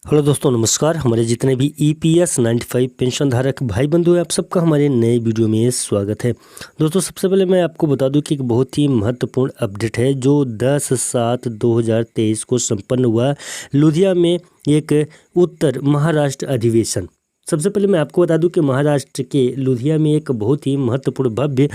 Hello दोस्तों, नमस्कार। हमारे जितने भी EPS 95 पेंशन धारक भाई बंधु हैं, आप सबका हमारे नए वीडियो में स्वागत है। दोस्तों, सबसे पहले मैं आपको बता दूं कि एक बहुत ही महत्वपूर्ण अपडेट है जो 10/7/2023 को संपन्न हुआ लुधियाना में एक उत्तर महाराष्ट्र अधिवेशन। सबसे पहले मैं आपको बता दूं कि महाराष्ट्र के लुधियाना में एक बहुत ही महत्वपूर्ण भव्य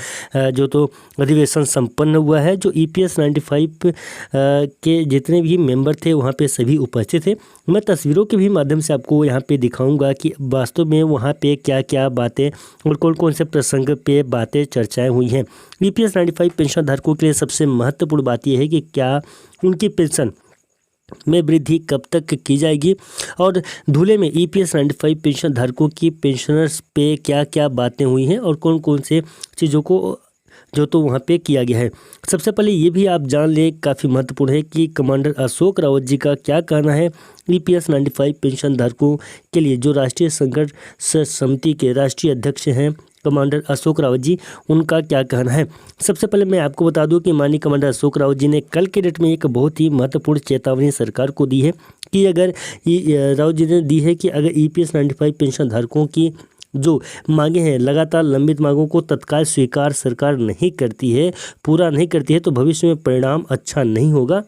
अधिवेशन संपन्न हुआ है। जो EPS 95 के जितने भी मेंबर थे वहां पे सभी उपस्थित थे। मैं तस्वीरों के भी माध्यम से आपको यहाँ पे दिखाऊंगा कि वास्तव में वहाँ पे क्या क्या बातें और कौन कौन से प्रसंग पे बातें चर्चाएं हुई हैं। EPS 95 पेंशन धारकों के लिए सबसे महत्वपूर्ण बात यह है कि क्या उनकी पेंशन में वृद्धि कब तक की जाएगी और धुले में EPS 95 पेंशन धारकों की पेंशनर्स पे क्या क्या बातें हुई हैं और कौन कौन से चीज़ों को जो तो वहाँ पे किया गया है। सबसे पहले ये भी आप जान लें, काफ़ी महत्वपूर्ण है कि कमांडर अशोक रावत जी का क्या कहना है EPS 95 पेंशन धारकों के लिए। जो राष्ट्रीय संघर्ष समिति के राष्ट्रीय अध्यक्ष हैं कमांडर अशोक रावत जी, उनका क्या कहना है। सबसे पहले मैं आपको बता दूं कि माननीय कमांडर अशोक रावत जी ने कल के डेट में एक बहुत ही महत्वपूर्ण चेतावनी सरकार को दी है कि अगर रावत जी ने दी है कि अगर EPS 95 पेंशन धारकों की जो मांगे हैं, लगातार लंबित मांगों को तत्काल स्वीकार सरकार नहीं करती है, पूरा नहीं करती है, तो भविष्य में परिणाम अच्छा नहीं होगा।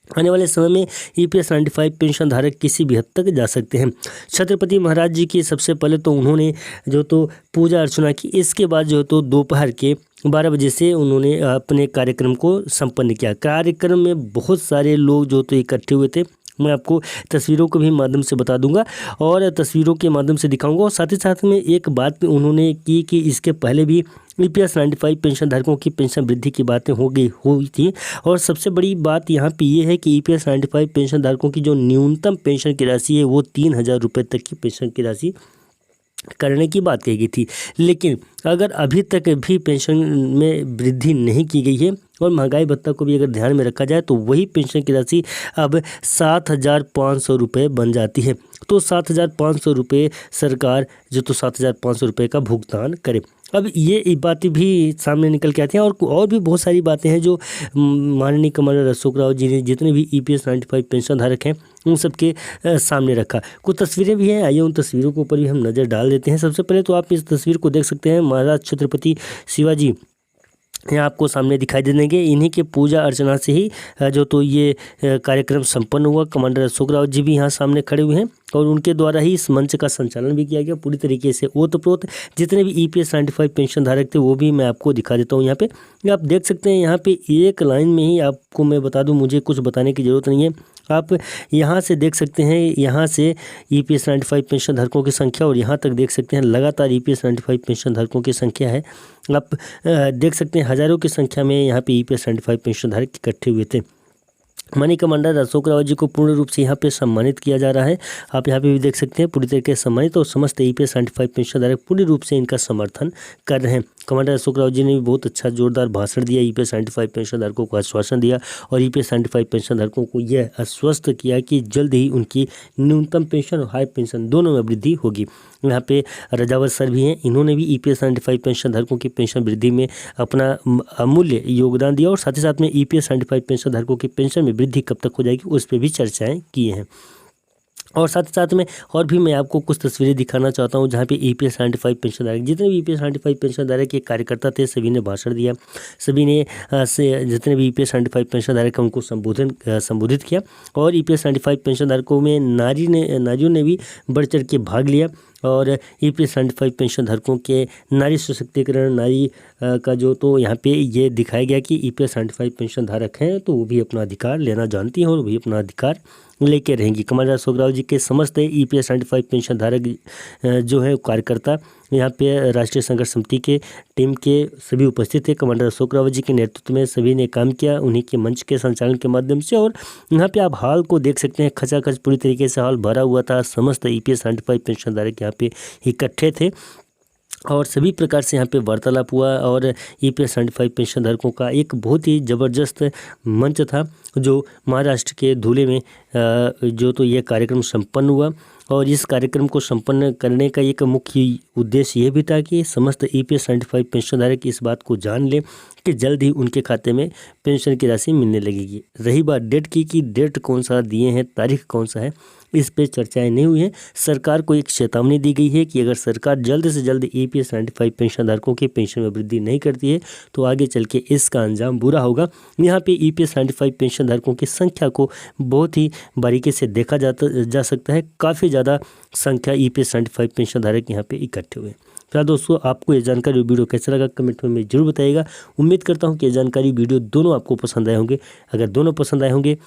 आने वाले समय में EPS 95 पेंशन धारक किसी भी हद तक जा सकते हैं। छत्रपति महाराज जी की सबसे पहले तो उन्होंने जो तो पूजा अर्चना की, इसके बाद जो तो दोपहर के 12 बजे से उन्होंने अपने कार्यक्रम को संपन्न किया। कार्यक्रम में बहुत सारे लोग जो तो इकट्ठे हुए थे। मैं आपको तस्वीरों के भी माध्यम से बता दूंगा और तस्वीरों के माध्यम से दिखाऊंगा। और साथ ही साथ में एक बात भी उन्होंने की कि इसके पहले भी EPS 95 पेंशन धारकों की पेंशन वृद्धि की बातें हुई थी। और सबसे बड़ी बात यहाँ पे ये है कि EPS 95 पेंशन धारकों की जो न्यूनतम पेंशन की राशि है वो 3,000 रुपये तक की पेंशन की राशि करने की बात कही गई थी। लेकिन अगर अभी तक भी पेंशन में वृद्धि नहीं की गई है और महंगाई भत्ता को भी अगर ध्यान में रखा जाए तो वही पेंशन की राशि अब 7,500 रुपये बन जाती है। तो 7,500 रुपये सरकार जो तो 7,500 रुपये का भुगतान करे। अब ये बातें भी सामने निकल के आती हैं और भी बहुत सारी बातें हैं जो माननीय कमांडर अशोक रावत जी ने जितने भी EPS 95 पेंशन धारक हैं उन सबके सामने रखा। कुछ तस्वीरें भी हैं, आइए उन तस्वीरों के ऊपर भी हम नज़र डाल देते हैं। सबसे पहले तो आप इस तस्वीर को देख सकते हैं, महाराज छत्रपति शिवाजी यहाँ आपको सामने दिखाई दे देंगे। इन्हीं के पूजा अर्चना से ही जो तो ये कार्यक्रम संपन्न हुआ। कमांडर अशोक रावत जी भी यहाँ सामने खड़े हुए हैं और उनके द्वारा ही इस मंच का संचालन भी किया गया पूरी तरीके से ओतप्रोत। जितने भी EPS 95 पेंशन धारक थे वो भी मैं आपको दिखा देता हूँ। यहाँ पे आप देख सकते हैं, यहाँ पे एक लाइन में ही आपको मैं बता दूँ, मुझे कुछ बताने की ज़रूरत नहीं है। आप यहाँ से देख सकते हैं, यहाँ से EPS 95 पेंशन धारकों की संख्या और यहाँ तक देख सकते हैं लगातार EPS 95 पेंशन धारकों की संख्या है। आप देख सकते हैं हज़ारों की संख्या में यहाँ पे EPS 95 पेंशन धारक इकट्ठे हुए थे। माननीय कमांडर अशोक रावत जी को पूर्ण रूप से यहाँ पे सम्मानित किया जा रहा है। आप यहाँ पे भी देख सकते हैं पूरी तरीके से सम्मानित और समस्त EPS 95 पेंशन धारक पूर्ण रूप से इनका समर्थन कर रहे हैं। कमांडर अशोक रावत जी ने भी बहुत अच्छा जोरदार भाषण दिया, EPS 95 पेंशन धारकों को आश्वासन दिया और EPS 95 पेंशन धारकों को यह आश्वस्त किया कि जल्द ही उनकी न्यूनतम पेंशन और हाई पेंशन दोनों में वृद्धि होगी। यहाँ पे रजावत सर भी हैं, इन्होंने भी EPS 95 पेंशन धारकों की पेंशन वृद्धि में अपना अमूल्य योगदान दिया और साथ ही साथ में EPS 95 पेंशन धारकों की पेंशन में वृद्धि कब तक हो जाएगी उस पर भी चर्चाएं की हैं। और साथ ही साथ में और भी मैं आपको कुछ तस्वीरें दिखाना चाहता हूं जहां पे EPS 95 पेंशन धारक, जितने भी EPS 95 पेंशन धारक के कार्यकर्ता थे, सभी ने भाषण दिया, सभी ने जितने भी EPS 95 पेंशन धारक उनको संबोधित किया। और EPS 95 पेंशन धारकों में नारियों ने भी बढ़ चढ़ के भाग लिया और EPS 95 पेंशन धारकों के नारी सशक्तिकरण, नारी का जो तो यहाँ पे ये दिखाया गया कि EPS 95 पेंशन धारक हैं तो वो भी अपना अधिकार लेना जानती हैं और वो भी अपना अधिकार लेके रहेंगी। कमांडर अशोक रावत जी के समस्त EPS 95 पेंशन धारक जो है कार्यकर्ता यहाँ पे राष्ट्रीय संघर्ष समिति के टीम के सभी उपस्थित थे। कमांडर अशोक रावत जी के नेतृत्व में सभी ने काम किया उन्हीं के मंच के संचालन के माध्यम से। और यहाँ पे आप हाल को देख सकते हैं, खचाखच पूरी तरीके से हाल भरा हुआ था। समस्त EPS 95 पेंशन धारक यहाँ पे इकट्ठे थे और सभी प्रकार से यहाँ पे वार्तालाप हुआ और EPS 95 पेंशन धारकों का एक बहुत ही ज़बरदस्त मंच था जो महाराष्ट्र के धुले में जो तो ये कार्यक्रम संपन्न हुआ और इस कार्यक्रम को संपन्न करने का एक मुख्य उद्देश्य ये भी था कि समस्त EPS 95 पेंशनधारक इस बात को जान लें कि जल्द ही उनके खाते में पेंशन की राशि मिलने लगेगी। रही बात डेट की कि डेट कौन सा दिए हैं, तारीख कौन सा है, इस पे चर्चाएं नहीं हुई हैं। सरकार को एक चेतावनी दी गई है कि अगर सरकार जल्द से जल्द EPS 95 पेंशनधारकों की पेंशन में वृद्धि नहीं करती है तो आगे चल के इसका अंजाम बुरा होगा। यहाँ पे EPS 95 पेंशनधारकों की संख्या को बहुत ही बारीकी से देखा जा सकता है। काफ़ी ज़्यादा संख्या EPS 95 पेंशनधारक यहाँ पे इकट्ठे हुए। फिर दोस्तों, आपको ये जानकारी वीडियो कैसा लगा कमेंट में जरूर बताइएगा। उम्मीद करता हूँ कि ये जानकारी वीडियो दोनों आपको पसंद आए होंगे। अगर दोनों पसंद आए होंगे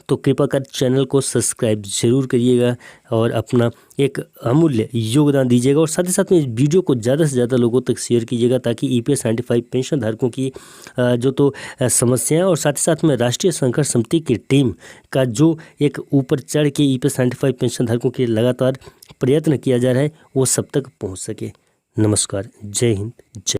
तो कृपया कर चैनल को सब्सक्राइब जरूर करिएगा और अपना एक अमूल्य योगदान दीजिएगा और साथ ही साथ में इस वीडियो को ज़्यादा से ज़्यादा लोगों तक शेयर कीजिएगा ताकि EPS 95 पेंशन धारकों की जो तो समस्याएं और साथ ही साथ में राष्ट्रीय संघर्ष समिति की टीम का जो एक ऊपर चढ़ के EPS 95 पेंशन धारकों के लगातार प्रयत्न किया जा रहा है वो सब तक पहुँच सके। नमस्कार, जय हिंद, जय